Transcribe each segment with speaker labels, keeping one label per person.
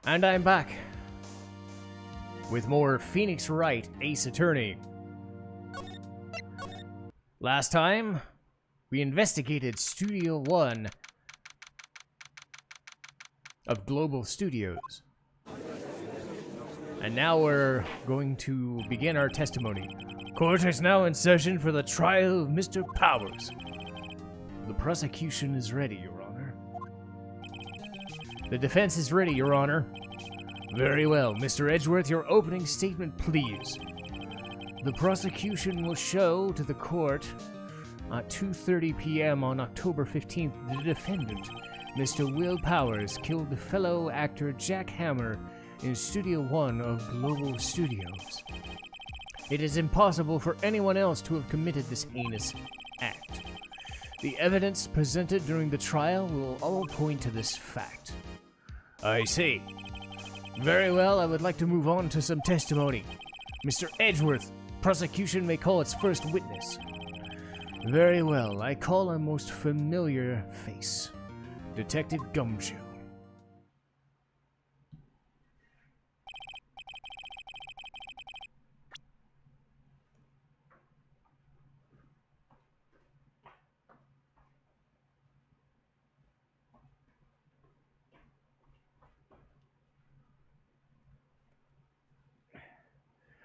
Speaker 1: And I'm back with more Phoenix Wright Ace Attorney. Last time, we investigated Studio 1 of Global Studios. And now we're going to begin our testimony. Court is now in session for the trial of Mr. Powers. The prosecution is ready, Your Honor. The defense is ready, Your Honor. Very well. Mr. Edgeworth, your opening statement, please. The prosecution will show to the court at 2:30 p.m. on October 15th the defendant, Mr. Will Powers, killed fellow actor Jack Hammer in Studio 1 of Global Studios. It is impossible for anyone else to have committed this heinous act. The evidence presented during the trial will all point to this fact. I see. Very well, I would like to move on to some testimony. Mr. Edgeworth, prosecution may call its first witness. Very well, I call a most familiar face. Detective Gumshoe.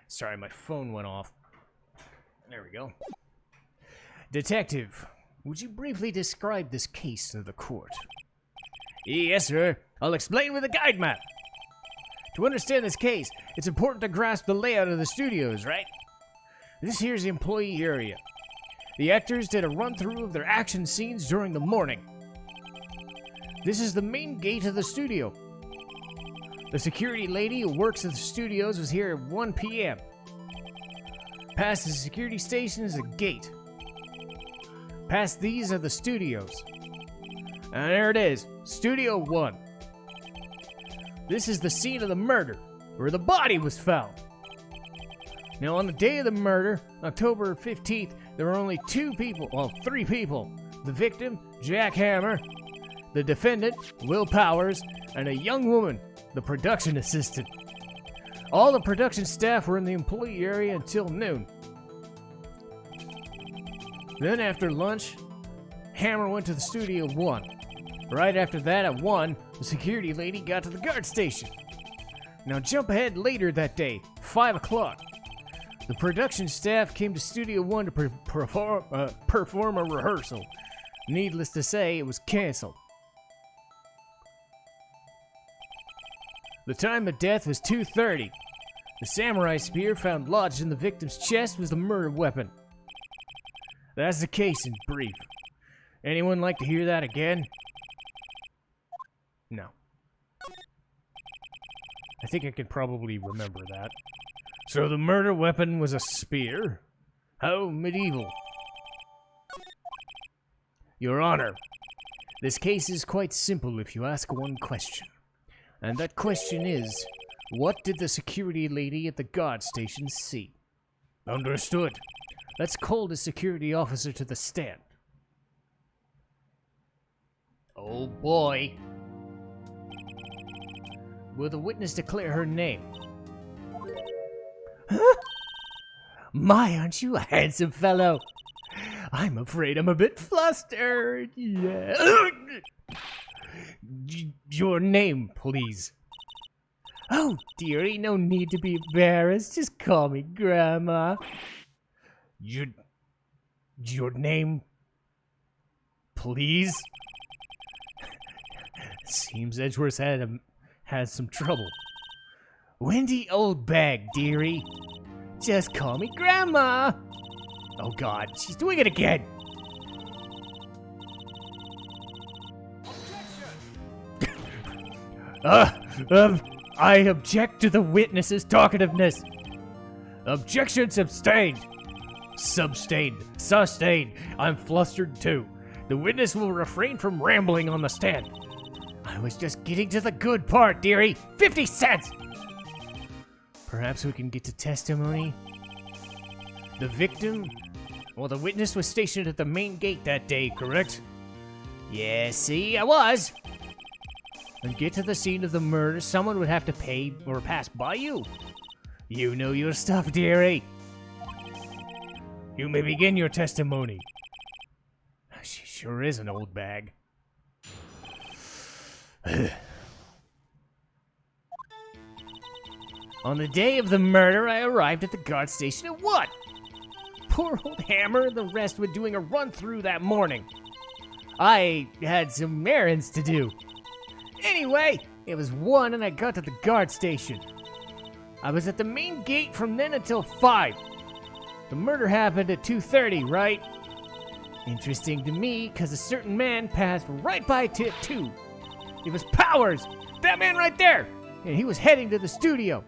Speaker 1: Sorry, my phone went off. There we go. Detective, would you briefly describe this case to the court? Yes, sir. I'll explain with a guide map. To understand this case, it's important to grasp the layout of the studios, right? This here's the employee area. The actors did a run-through of their action scenes during the morning. This is the main gate of the studio. The security lady who works at the studios was here at 1 p.m. Past the security station is a gate. Past these are the studios. And there it is, Studio 1. This is the scene of the murder, where the body was found. Now on the day of the murder, October 15th, there were only three people. The victim, Jack Hammer, the defendant, Will Powers, and a young woman, the production assistant. All the production staff were in the employee area until noon. Then after lunch, Hammer went to the Studio 1. Right after that, at 1, the security lady got to the guard station. Now jump ahead later that day, 5 o'clock. The production staff came to Studio 1 to perform a rehearsal. Needless to say, it was canceled. The time of death was 2:30. The samurai spear found lodged in the victim's chest was the murder weapon. That's the case in brief. Anyone like to hear that again? No. I think I can probably remember that. So the murder weapon was a spear? How medieval. Your Honor, this case is quite simple if you ask one question. And that question is, what did the security lady at the guard station see? Understood. Let's call the security officer to the stand. Oh boy. Will the witness declare her name? Huh? My, aren't you a handsome fellow? I'm afraid I'm a bit flustered. Yeah. Your name, please. Oh, dearie, no need to be embarrassed. Just call me Grandma. Your name, please? Seems Edgeworth had some trouble. Wendy Oldbag, dearie. Just call me Grandma. Oh, God, she's doing it again. I object to the witness's talkativeness. Objection sustained. Sustained. I'm flustered too. The witness will refrain from rambling on the stand. I was just getting to the good part, dearie. 50 cents! Perhaps we can get to testimony? The victim? Well, the witness was stationed at the main gate that day, correct? Yeah, see, I was. and get to the scene of the murder, someone would have to pay or pass by you. You know your stuff, dearie. You may begin your testimony. She sure is an old bag. On the day of the murder, I arrived at the guard station at what? Poor old Hammer and the rest were doing a run-through that morning. I had some errands to do. Anyway, it was 1 and I got to the guard station. I was at the main gate from then until 5. The murder happened at 2:30, right? Interesting to me, because a certain man passed right by it at 2. It was Powers! That man right there! And he was heading to the studio.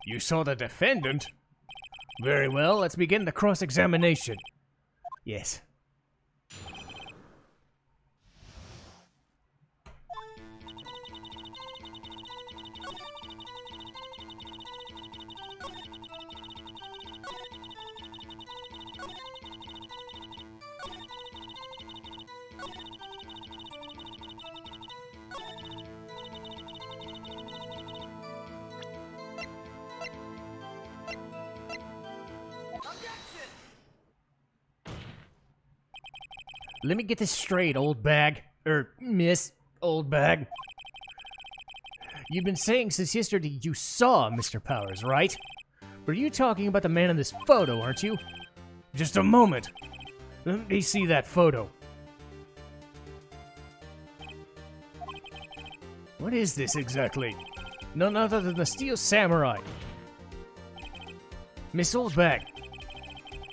Speaker 1: You saw the defendant? Very well, let's begin the cross-examination. Yes. Let me get this straight, old bag. Miss Old Bag. You've been saying since yesterday you saw Mr. Powers, right? Were you talking about the man in this photo, aren't you? Just a moment. Let me see that photo. What is this exactly? None other than the Steel Samurai. Miss Oldbag,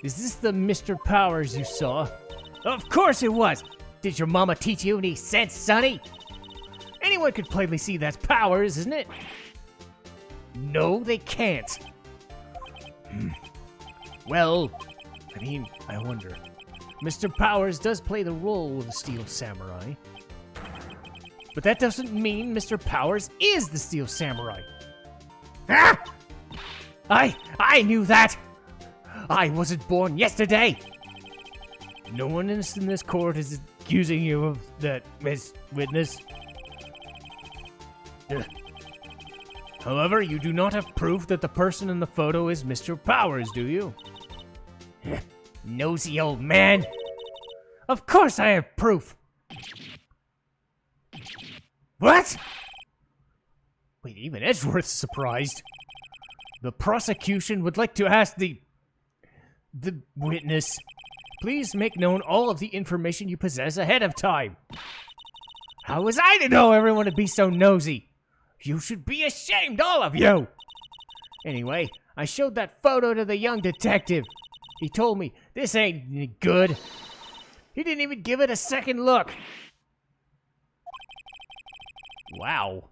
Speaker 1: is this the Mr. Powers you saw? Of course it was! Did your mama teach you any sense, sonny? Anyone could plainly see that's Powers, isn't it? No, they can't. Well, I wonder. Mr. Powers does play the role of the Steel Samurai. But that doesn't mean Mr. Powers is the Steel Samurai. Ah! I knew that! I wasn't born yesterday! No one in this court is accusing you of that, Miss Witness. However, you do not have proof that the person in the photo is Mr. Powers, do you? Nosy old man! Of course I have proof! What? Wait, even Edgeworth's surprised. The prosecution would like to ask the witness. Please make known all of the information you possess ahead of time. How was I to know everyone would be so nosy? You should be ashamed, all of you! Anyway, I showed that photo to the young detective. He told me, this ain't any good. He didn't even give it a second look. Wow.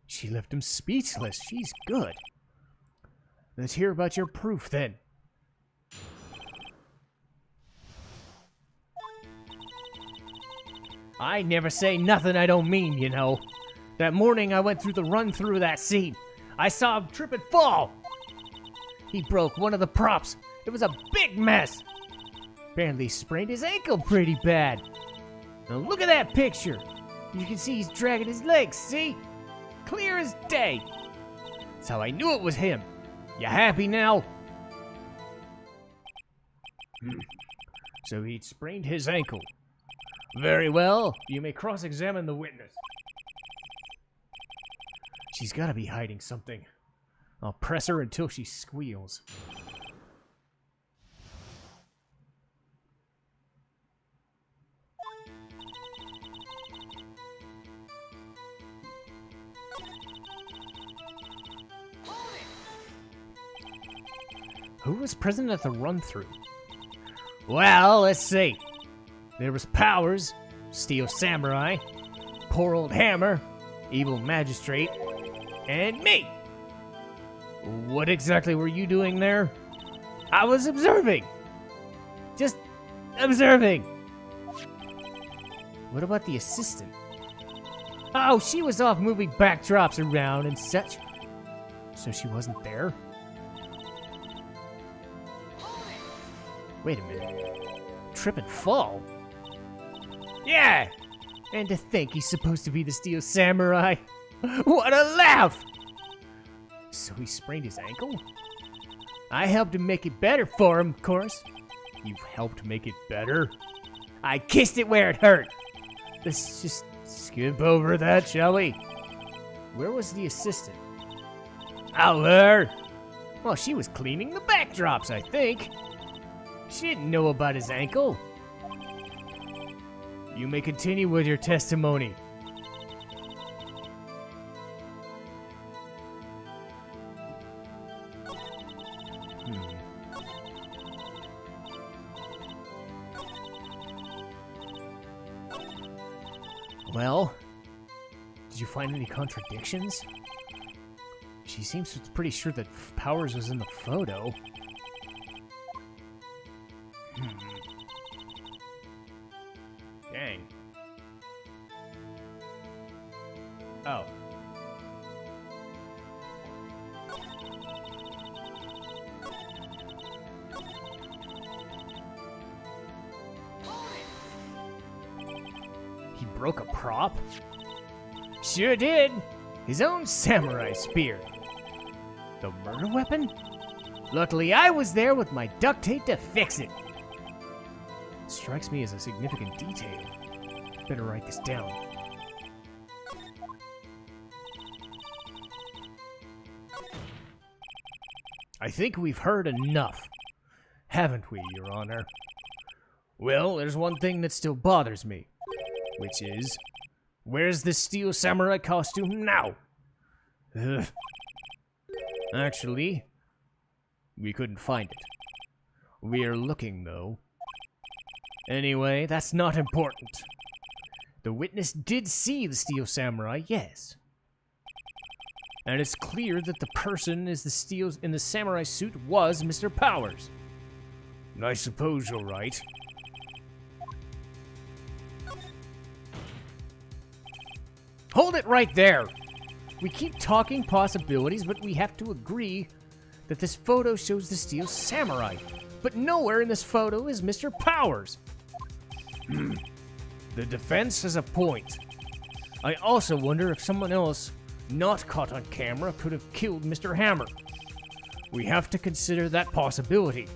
Speaker 1: She left him speechless. She's good. Let's hear about your proof, then. I never say nothing I don't mean, you know. That morning I went through the run-through of that scene. I saw him trip and fall. He broke one of the props. It was a big mess. Apparently he sprained his ankle pretty bad. Now look at that picture. You can see he's dragging his legs, see? Clear as day. That's how I knew it was him. You happy now? So he'd sprained his ankle. Very well. You may cross-examine the witness. She's gotta be hiding something. I'll press her until she squeals. Who was present at the run-through? Well, let's see. There was Powers, Steel Samurai, poor old Hammer, Evil Magistrate, and me. What exactly were you doing there? I was observing. Just observing. What about the assistant? Oh, she was off moving backdrops around and such. So she wasn't there? Wait a minute. Trip and fall? Yeah! And to think he's supposed to be the Steel Samurai. What a laugh! So he sprained his ankle? I helped him make it better for him, of course. You helped make it better? I kissed it where it hurt. Let's just skip over that, shall we? Where was the assistant? Oh, her? Well, she was cleaning the backdrops, I think. She didn't know about his ankle. You may continue with your testimony. Well, did you find any contradictions? She seems pretty sure that Powers was in the photo. Dang. Oh. He broke a prop? Sure did. His own samurai spear. The murder weapon? Luckily, I was there with my duct tape to fix it. Strikes me as a significant detail. Better write this down. I think we've heard enough, haven't we, Your Honor? Well, there's one thing that still bothers me, which is, where's the Steel Samurai costume now? Ugh. Actually, we couldn't find it. We're looking, though. Anyway, that's not important. The witness did see the Steel Samurai, yes. And it's clear that the person in the samurai suit was Mr. Powers. I suppose you're right. Hold it right there! We keep talking possibilities, but we have to agree that this photo shows the Steel Samurai. But nowhere in this photo is Mr. Powers. The defense has a point. I also wonder if someone else, not caught on camera, could have killed Mr. Hammer. We have to consider that possibility.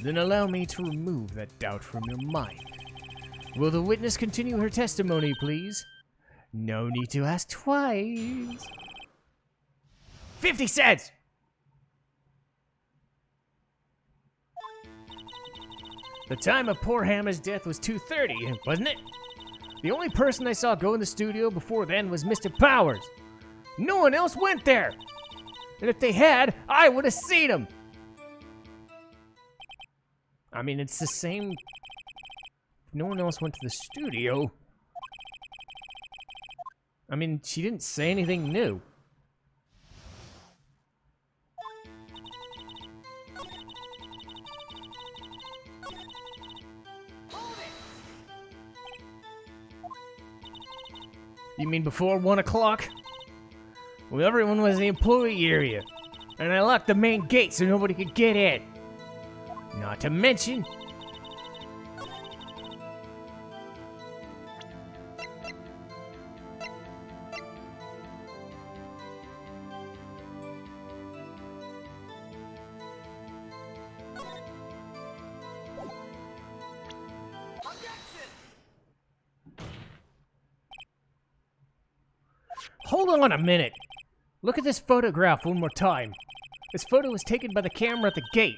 Speaker 1: Then allow me to remove that doubt from your mind. Will the witness continue her testimony, please? No need to ask twice. 50 cents! The time of poor Hammer's death was 2:30, wasn't it? The only person I saw go in the studio before then was Mr. Powers. No one else went there! And if they had, I would have seen him! I mean, it's the same... If no one else went to the studio... I mean, she didn't say anything new. You mean before 1 o'clock? Well, everyone was in the employee area, and I locked the main gate so nobody could get in. Not to mention... Hold on a minute. Look at this photograph one more time. This photo was taken by the camera at the gate.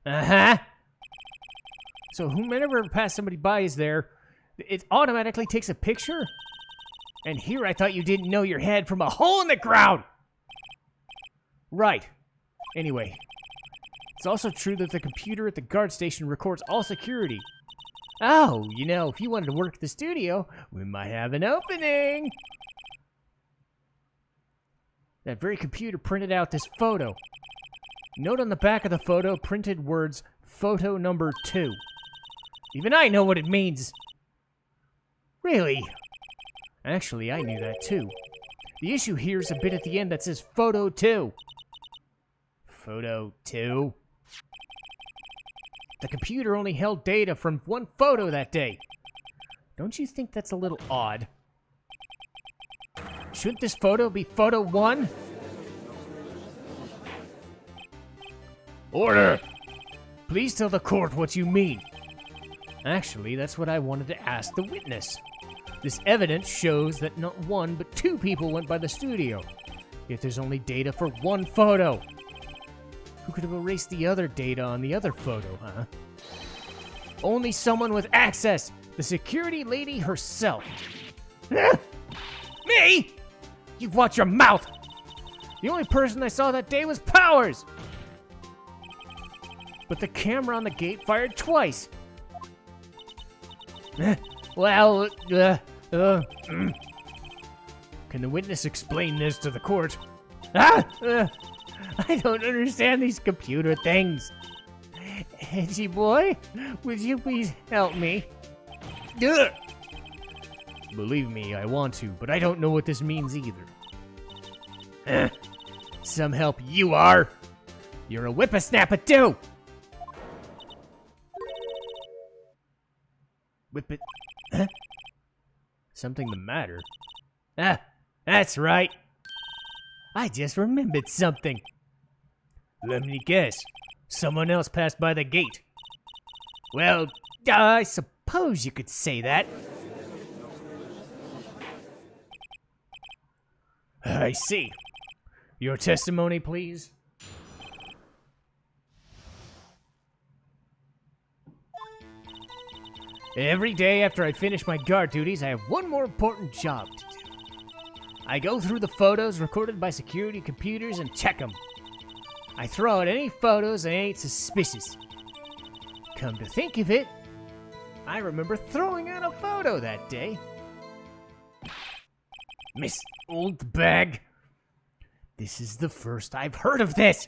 Speaker 1: Uh-huh. So whomever passed somebody by is there, it automatically takes a picture? And here I thought you didn't know your head from a hole in the ground! Right. Anyway, it's also true that the computer at the guard station records all security. Oh, you know, if you wanted to work at the studio, we might have an opening! That very computer printed out this photo. Note on the back of the photo, printed words, photo number 2. Even I know what it means. Really? Actually, I knew that too. The issue here is a bit at the end that says photo 2. Photo 2? The computer only held data from one photo that day. Don't you think that's a little odd? Shouldn't this photo be photo 1? Order! Please tell the court what you mean. Actually, that's what I wanted to ask the witness. This evidence shows that not one, but 2 people went by the studio. Yet there's only data for one photo. Who could have erased the other data on the other photo, huh? Only someone with access! The security lady herself. Me? You watch your mouth! The only person I saw that day was Powers! But the camera on the gate fired twice. Well, Can the witness explain this to the court? I don't understand these computer things. Edgy boy, would you please help me? Believe me, I want to, but I don't know what this means either. Some help you are. You're a whippersnapper too. Whip it. Huh? Something the matter? Ah, that's right. I just remembered something. Let me guess. Someone else passed by the gate. Well, I suppose you could say that. I see. Your testimony, please. Every day after I finish my guard duties, I have one more important job to do. I go through the photos recorded by security computers and check them. I throw out any photos that ain't suspicious. Come to think of it, I remember throwing out a photo that day. Miss Oldbag, this is the first I've heard of this.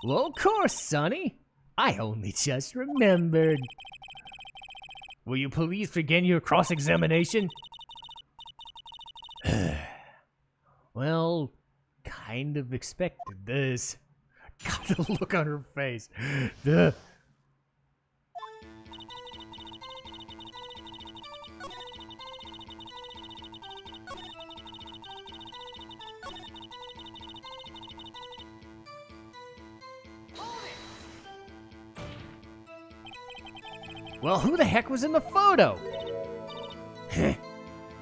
Speaker 1: Well, of course, Sonny. I only just remembered. Will you please begin your cross-examination? Well, kind of expected this. God, the look on her face. Well, who the heck was in the photo?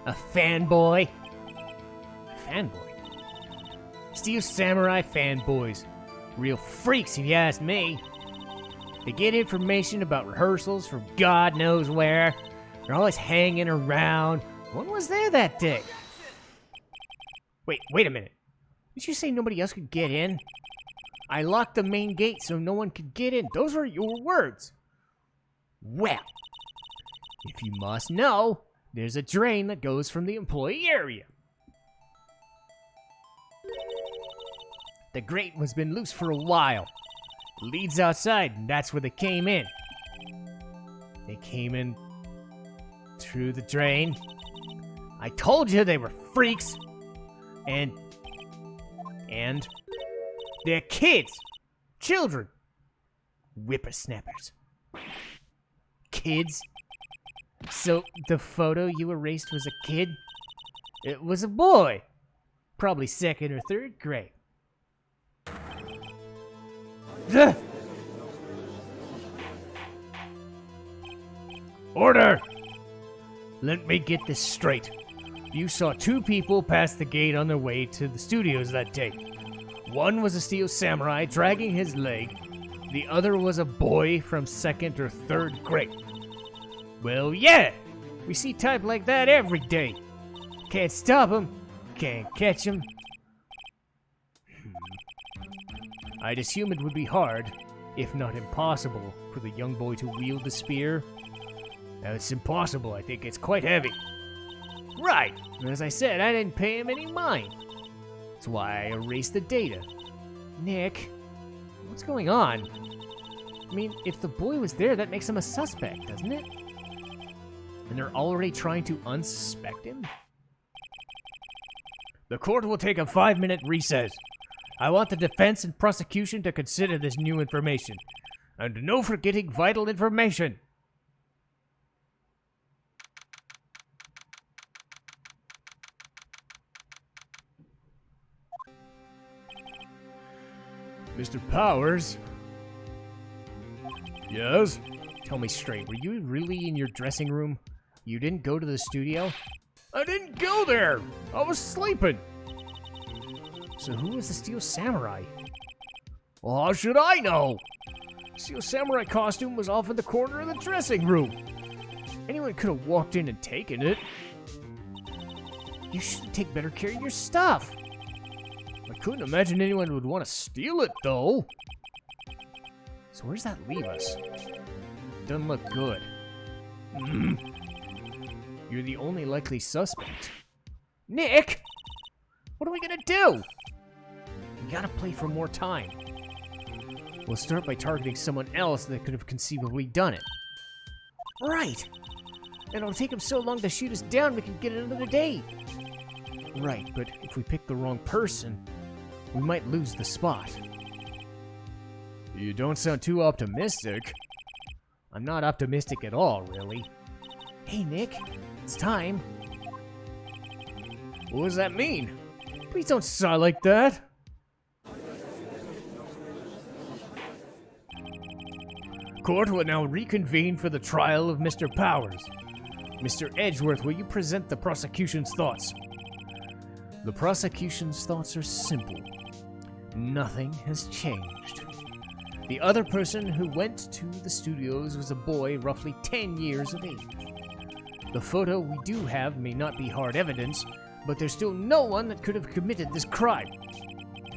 Speaker 1: A fanboy? Fanboy? Steel Samurai fanboys. Real freaks, if you ask me. They get information about rehearsals from God knows where. They're always hanging around. One was there that day. Wait a minute. Did you say nobody else could get in? I locked the main gate so no one could get in. Those were your words. Well, if you must know, there's a drain that goes from the employee area. The grate has been loose for a while. It leads outside, and that's where they came in. They came in through the drain. I told you they were freaks. And they're kids. Children. Whippersnappers. Kids? So the photo you erased was a kid? It was a boy. Probably 2nd or 3rd grade. Order! Let me get this straight. You saw 2 people pass the gate on their way to the studios that day. One was a Steel Samurai dragging his leg. The other was a boy from 2nd or 3rd grade. Well, yeah! We see type like that every day. Can't stop him. Can't catch him. I'd assume it would be hard, if not impossible, for the young boy to wield the spear. Now, it's impossible. I think it's quite heavy. Right! As I said, I didn't pay him any mind. That's why I erased the data. Nick, what's going on? I mean, if the boy was there, that makes him a suspect, doesn't it? And they're already trying to unsuspect him? The court will take a 5-minute recess. I want the defense and prosecution to consider this new information. And no forgetting vital information. Mr. Powers? Yes? Tell me straight, were you really in your dressing room? You didn't go to the studio? I didn't go there! I was sleeping! So who was the Steel Samurai? Well, how should I know? Steel Samurai costume was off in the corner of the dressing room. Anyone could have walked in and taken it. You should take better care of your stuff. I couldn't imagine anyone would want to steal it, though. So where's that leave us? Doesn't look good. You're the only likely suspect. Nick! What are we gonna do? We gotta play for more time. We'll start by targeting someone else that could have conceivably done it. Right! And it'll take him so long to shoot us down we can get another day. Right, but if we pick the wrong person, we might lose the spot. You don't sound too optimistic. I'm not optimistic at all, really. Hey, Nick, it's time. What does that mean? Please don't sigh like that. Court will now reconvene for the trial of Mr. Powers. Mr. Edgeworth, will you present the prosecution's thoughts? The prosecution's thoughts are simple. Nothing has changed. The other person who went to the studios was a boy roughly 10 years of age. The photo we do have may not be hard evidence, but there's still no one that could have committed this crime.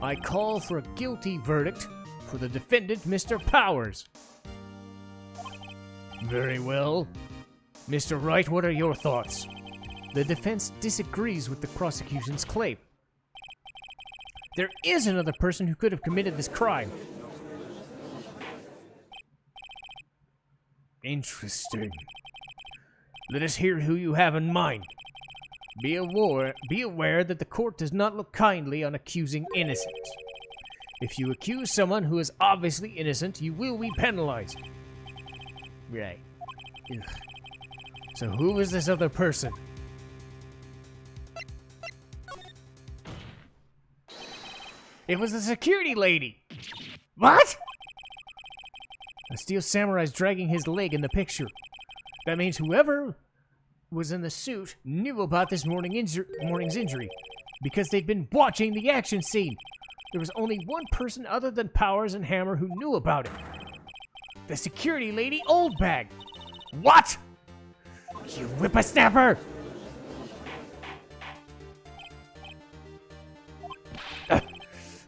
Speaker 1: I call for a guilty verdict for the defendant, Mr. Powers. Very well. Mr. Wright, what are your thoughts? The defense disagrees with the prosecution's claim. There is another person who could have committed this crime. Interesting. Let us hear who you have in mind. Be aware that the court does not look kindly on accusing innocent. If you accuse someone who is obviously innocent, you will be penalized. Right. Ugh. So who is this other person? It was the security lady! What?! A Steel Samurai's dragging his leg in the picture. That means whoever was in the suit knew about this morning's injury, because they'd been watching the action scene. There was only one person other than Powers and Hammer who knew about it. The security lady, Oldbag. What?! You whippersnapper!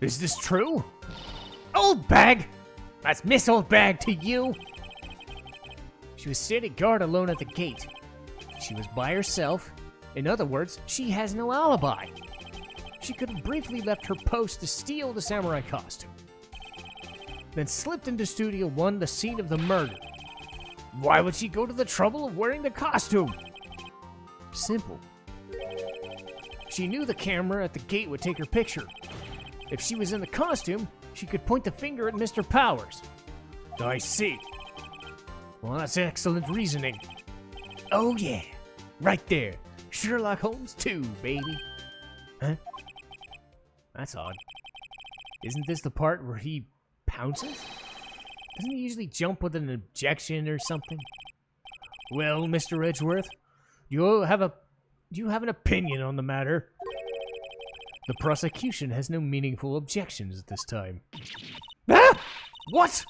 Speaker 1: Is this true? Oldbag! That's Miss Oldbag to you! She was standing guard alone at the gate. She was by herself. In other words, she has no alibi. She could have briefly left her post to steal the samurai costume, then slipped into Studio 1, the scene of the murder. Why would she go to the trouble of wearing the costume? Simple. She knew the camera at the gate would take her picture. If she was in the costume, she could point the finger at Mr. Powers. I see. Well, that's excellent reasoning. Oh yeah, right there. Sherlock Holmes 2, baby. Huh? That's odd. Isn't this the part where he pounces? Doesn't he usually jump with an objection or something? Well, Mr. Edgeworth, do you have an opinion on the matter? The prosecution has no meaningful objections at this time. Ah! What?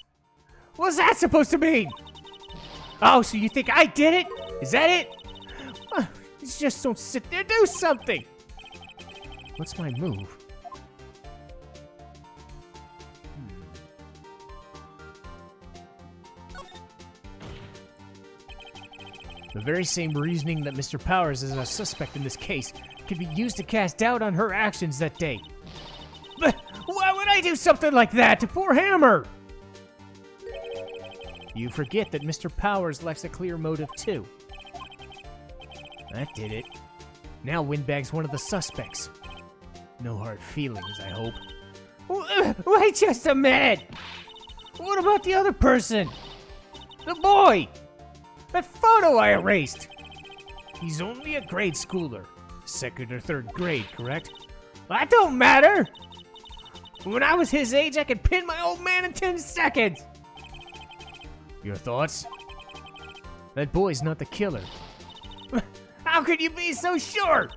Speaker 1: What's that supposed to mean? Oh, so you think I did it? Is that it? Just don't sit there, do something! What's my move? The very same reasoning that Mr. Powers is a suspect in this case could be used to cast doubt on her actions that day. But why would I do something like that to poor Hammer? You forget that Mr. Powers lacks a clear motive too. That did it. Now Windbag's one of the suspects. No hard feelings, I hope. Wait just a minute! What about the other person? The boy! That photo I erased! He's only a grade schooler. 2nd or 3rd grade, correct? That don't matter! When I was his age, I could pin my old man in 10 seconds! Your thoughts? That boy's not the killer. How could you be so sure?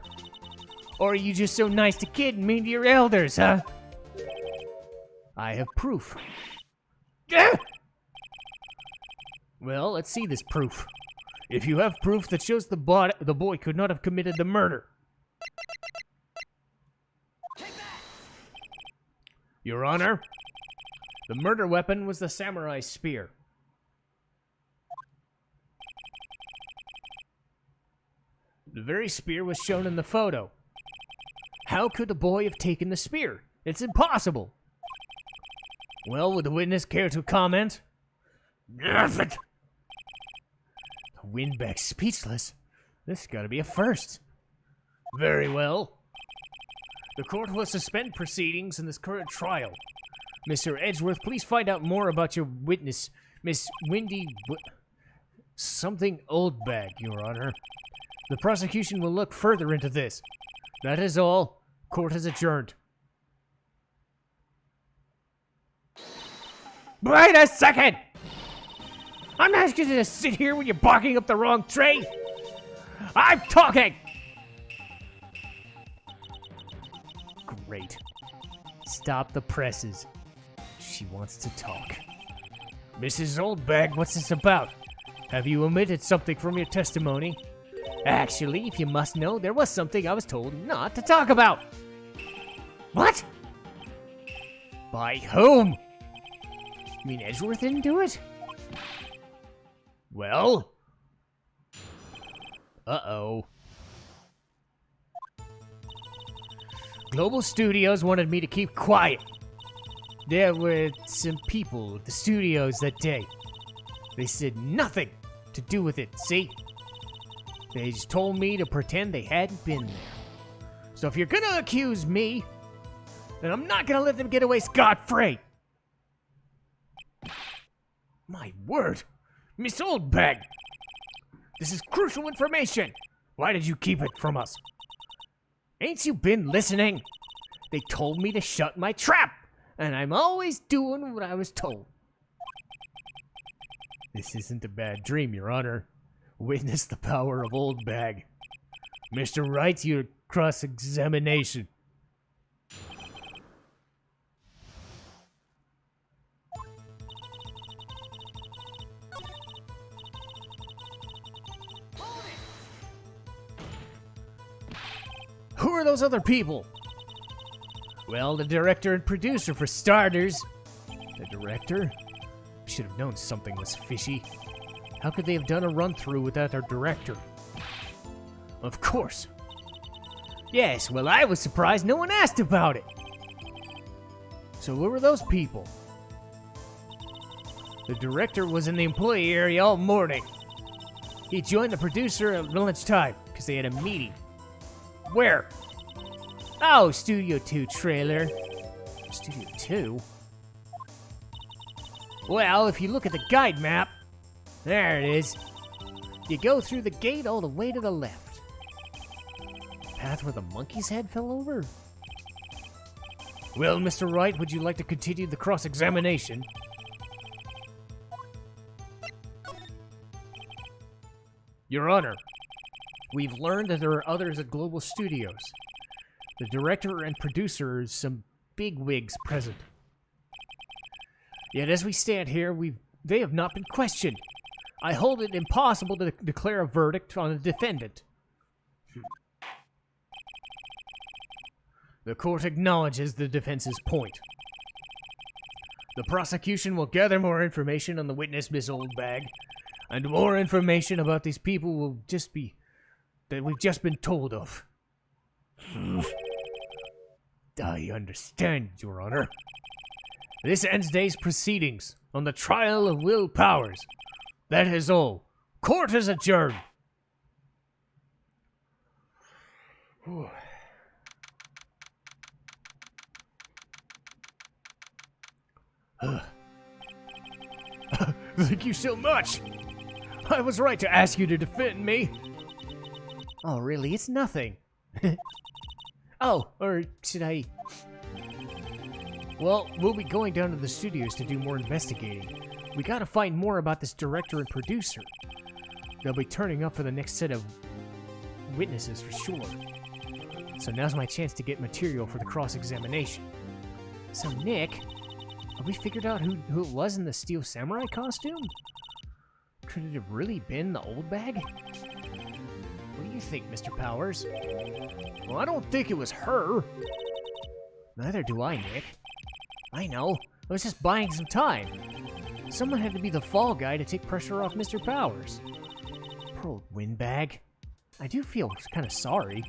Speaker 1: Or are you just so nice to kid and mean to your elders, huh? I have proof. Well, let's see this proof. If you have proof that shows the boy could not have committed the murder. Your Honor, the murder weapon was the samurai spear. The very spear was shown in the photo. How could the boy have taken the spear? It's impossible. Well, would the witness care to comment? Nothing. The Windbag's speechless. This has got to be a first. Very well. The court will suspend proceedings in this current trial. Mr. Edgeworth, please find out more about your witness, Miss Wendy... something Oldbag, Your Honor. The prosecution will look further into this. That is all. Court is adjourned. Wait a second! I'm not going to sit here when you're barking up the wrong tree. I'm talking! Great. Stop the presses. She wants to talk. Mrs. Oldbag, what's this about? Have you omitted something from your testimony? Actually, if you must know, there was something I was told not to talk about. What? By whom? You mean Edgeworth didn't do it? Well? Uh-oh. Global Studios wanted me to keep quiet. There were some people at the studios that day. They said nothing to do with it, see? They just told me to pretend they hadn't been there. So if you're gonna accuse me, then I'm not gonna let them get away scot-free. My word! Miss Oldbag! This is crucial information! Why did you keep it from us? Ain't you been listening? They told me to shut my trap, and I'm always doing what I was told. This isn't a bad dream, Your Honor. Witness the power of Oldbag. Mr. Wright, your cross-examination. Who are those other people? Well, the director and producer, for starters. The director? Should have known something was fishy. How could they have done a run-through without our director? Of course. Yes, well, I was surprised no one asked about it. So who were those people? The director was in the employee area all morning. He joined the producer at lunchtime because they had a meeting. Where? Oh, Studio 2 trailer. Studio 2? Well, if you look at the guide map, there it is. You go through the gate all the way to the left. Path where the monkey's head fell over? Well, Mr. Wright, would you like to continue the cross-examination? Your Honor, we've learned that there are others at Global Studios. The director and producer is some bigwigs present. Yet as we stand here, they have not been questioned. I hold it impossible to declare a verdict on the defendant. The court acknowledges the defense's point. The prosecution will gather more information on the witness, Miss Oldbag, and more information about these people will just be that we've just been told of. I understand, Your Honor. This ends today's proceedings on the trial of Will Powers. That is all. Court is adjourned. Thank you so much. I was right to ask you to defend me. Oh, really? It's nothing. Oh, or should I... Well, we'll be going down to the studios to do more investigating. We gotta find more about this director and producer. They'll be turning up for the next set of witnesses for sure. So now's my chance to get material for the cross-examination. So, Nick, have we figured out who it was in the Steel Samurai costume? Could it have really been the Oldbag? What do you think, Mr. Powers? Well, I don't think it was her. Neither do I, Nick. I know. I was just buying some time. Someone had to be the fall guy to take pressure off Mr. Powers. Poor old windbag. I do feel kind of sorry.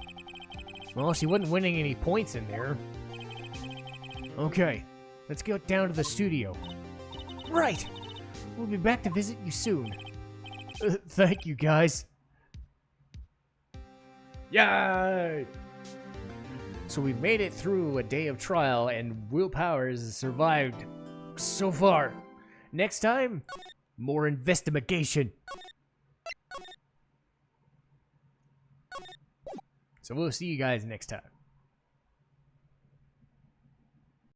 Speaker 1: Well, she wasn't winning any points in there. Okay, let's get down to the studio. Right! We'll be back to visit you soon. Thank you, guys. Yay! So we made it through a day of trial, and Will Powers has survived so far. Next time, more investigation. So we'll see you guys next time.